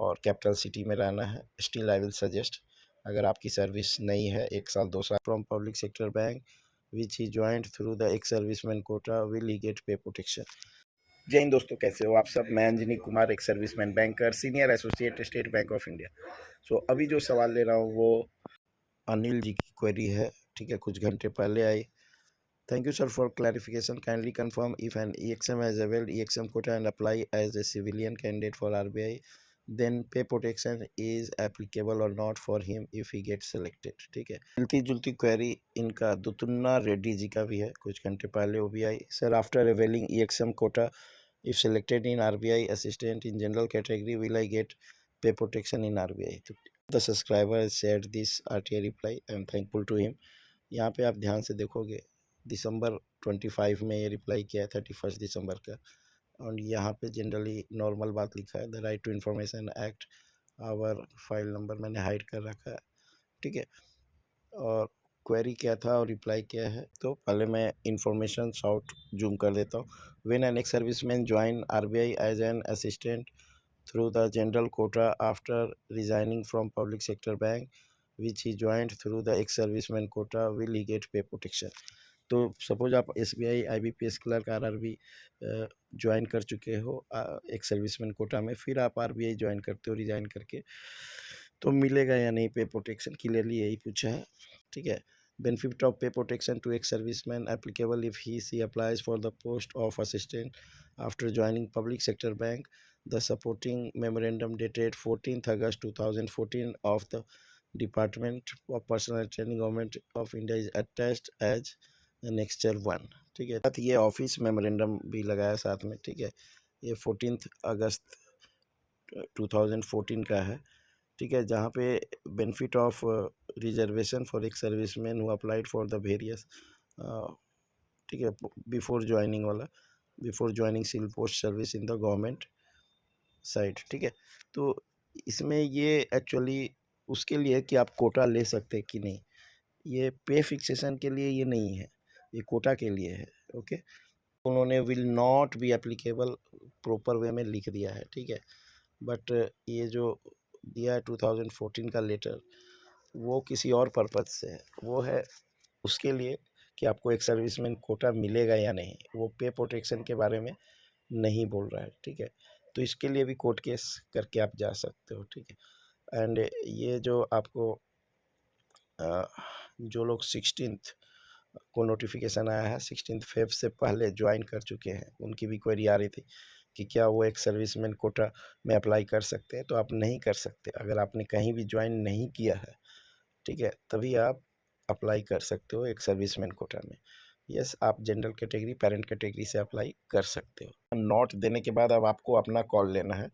और capital city में रहना है। स्टिल आई विल सजेस्ट, अगर आपकी सर्विस नहीं है 1 साल 2 साल, from public sector bank which he joined through the ex serviceman quota will he get pay protection. जय हिंद दोस्तों, कैसे हो आप सब। मैं अंजनी कुमार, एक serviceman banker, senior associate, State Bank of India. So अभी जो सवाल ले रहा हूँ वो अनिल जी की क्वेरी है, ठीक है, कुछ घंटे पहले आई। Thank you, sir, for clarification. Kindly confirm if an EXM has availed EXM quota and apply as a civilian candidate for RBI, then pay protection is applicable or not for him if he gets selected. ठीक है, मिलती जुलती query इनका दुतुन्ना रेड्डी जी का भी है, कुछ घंटे पहले वो भी आई। Sir, after availing EXM quota, if selected in RBI assistant in general category, will I get pay protection in RBI? The subscriber has shared this RTI reply. I am thankful to him. यहाँ पे आप ध्यान से देखोगे, दिसंबर 25 में ये reply किया है, 31 दिसंबर का, और यहाँ पे जनरली नॉर्मल बात लिखा है, the right to information act, our file number मैंने हाइड कर रखा है, ठीक है। और क्वेरी क्या था और रिप्लाई क्या है, तो पहले मैं इन्फॉर्मेशन शॉर्ट जूम कर देता हूँ। When an ex serviceman join RBI as an assistant through the general quota after resigning from public sector bank which he joined through the ex-serviceman quota will he get pay protection। तो suppose आप SBI IBPS clerk RRB join कर चुके हो एक serviceman Kota में, फिर आप RBI join करते हो रिजाइन करके, तो मिलेगा या नहीं पे प्रोटेक्शन, क्लियरली यही पूछा है, ठीक है। Benefit of pay protection to ex serviceman applicable if he see applies for the post of assistant after joining public sector bank. The supporting memorandum dated 14th August 2014 of the Department of Personnel Training Government of India is attached as Annexure 1, ठीक है। ये office memorandum भी लगाया साथ में, ठीक है। ये 14 अगस्त 2014 का है, ठीक है, जहाँ पे benefit of reservation for ex serviceman who applied for the various, ठीक है, बिफोर ज्वाइनिंग वाला, before joining civil post service in the government side, ठीक है। तो इसमें ये एक्चुअली उसके लिए कि आप कोटा ले सकते हैं कि नहीं, ये पे फिक्सेशन के लिए ये नहीं है, ये कोटा के लिए है, ओके। उन्होंने will not be applicable proper way में लिख दिया है, ठीक है, बट ये जो दिया है 2014 का लेटर, वो किसी और पर्पज से है, वो है उसके लिए कि आपको एक सर्विसमैन कोटा मिलेगा या नहीं, वो पे प्रोटेक्शन के बारे में नहीं बोल रहा है, ठीक है। तो इसके लिए भी कोर्ट केस करके आप जा सकते हो, ठीक है। एंड ये जो आपको जो लोग 16th को नोटिफिकेशन आया है, 16 फेब से पहले ज्वाइन कर चुके हैं, उनकी भी क्वेरी आ रही थी कि क्या वो एक सर्विसमैन कोटा में अप्लाई कर सकते हैं। तो आप नहीं कर सकते, अगर आपने कहीं भी ज्वाइन नहीं किया है, ठीक है, तभी आप अप्लाई कर सकते हो एक सर्विसमैन कोटा में। यस, आप जनरल कैटेगरी, पेरेंट कैटेगरी से अप्लाई कर सकते हो। नोट देने के बाद अब आपको अपना कॉल लेना है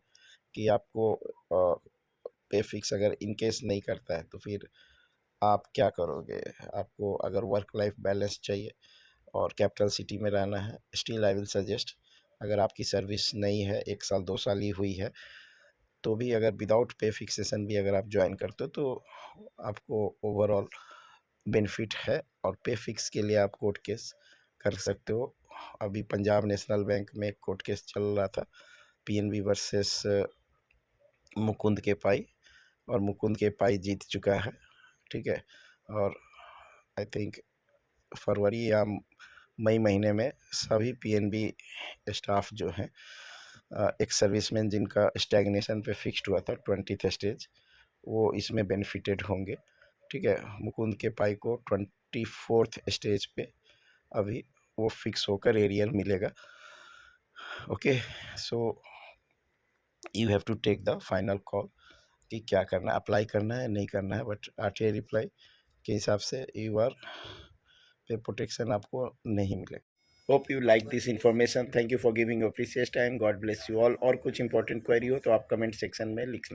कि आपको पे फिक्स अगर इन केस नहीं करता है तो फिर आप क्या करोगे। आपको अगर वर्क लाइफ बैलेंस चाहिए और कैपिटल सिटी में रहना है, स्टिल आई विल सजेस्ट, अगर आपकी सर्विस नहीं है 1 साल 2 साल ही हुई है, तो भी अगर विदाउट पे फिक्सेशन भी अगर आप ज्वाइन करते हो तो आपको ओवरऑल बेनिफिट है। और पे फिक्स के लिए आप कोर्ट केस कर सकते हो। अभी पंजाब नेशनल बैंक में कोर्ट केस चल रहा था, PNB वर्सेस मुकुंद के पाई, और मुकुंद के पाई जीत चुका है, ठीक है। और आई थिंक फरवरी या मई महीने में सभी PNB स्टाफ जो हैं, एक सर्विसमैन जिनका स्टैग्नेशन पे फिक्स्ड हुआ था 20th स्टेज, वो इसमें बेनिफिटेड होंगे, ठीक है। मुकुंद के पाई को 24th स्टेज पे अभी वो फिक्स होकर एरियर मिलेगा, okay. So you have to take the final call कि क्या करना है, अप्लाई करना है नहीं करना है। बट RTI रिप्लाई के हिसाब से यू आर पे प्रोटेक्शन आपको नहीं मिलेगा। Hope you like this information. Thank you for giving your precious time. God bless you all. और कुछ इंपॉर्टेंट क्वेरी हो तो आप कमेंट सेक्शन में लिखना।